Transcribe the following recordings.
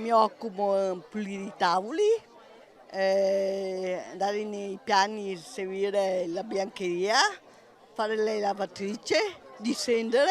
mi occupo più di tavoli, andare nei piani, seguire la biancheria, fare le lavatrici, distendere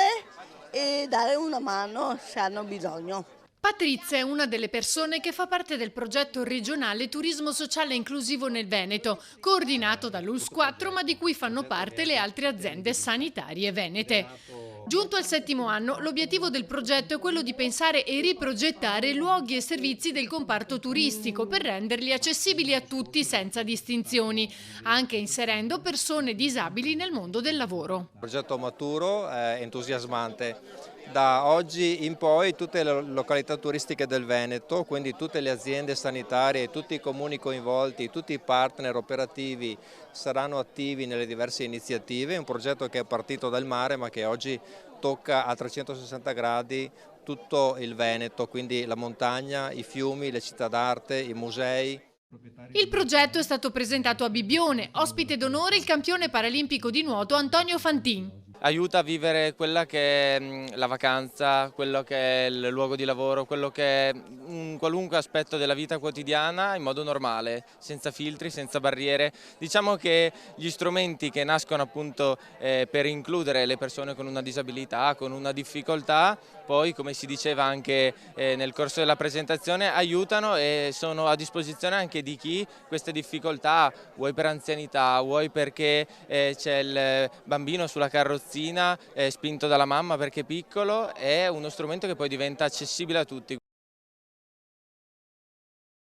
e dare una mano se hanno bisogno. Patrizia è una delle persone che fa parte del progetto regionale Turismo Sociale Inclusivo nel Veneto, coordinato dall'ULS 4, ma di cui fanno parte le altre aziende sanitarie venete. Giunto al 7° anno, l'obiettivo del progetto è quello di pensare e riprogettare luoghi e servizi del comparto turistico per renderli accessibili a tutti senza distinzioni, anche inserendo persone disabili nel mondo del lavoro. Progetto maturo, entusiasmante. Da oggi in poi tutte le località turistiche del Veneto, quindi tutte le aziende sanitarie, tutti i comuni coinvolti, tutti i partner operativi saranno attivi nelle diverse iniziative. È un progetto che è partito dal mare ma che oggi tocca a 360 gradi tutto il Veneto, quindi la montagna, i fiumi, le città d'arte, i musei. Il progetto è stato presentato a Bibbione, ospite d'onore il campione paralimpico di nuoto Antonio Fantin. Aiuta a vivere quella che è la vacanza, quello che è il luogo di lavoro, quello che è un qualunque aspetto della vita quotidiana in modo normale, senza filtri, senza barriere. Diciamo che gli strumenti che nascono appunto per includere le persone con una disabilità, con una difficoltà, poi come si diceva anche nel corso della presentazione, aiutano e sono a disposizione anche di chi queste difficoltà, vuoi per anzianità, vuoi perché c'è il bambino sulla carrozzina spinto dalla mamma perché è piccolo, è uno strumento che poi diventa accessibile a tutti.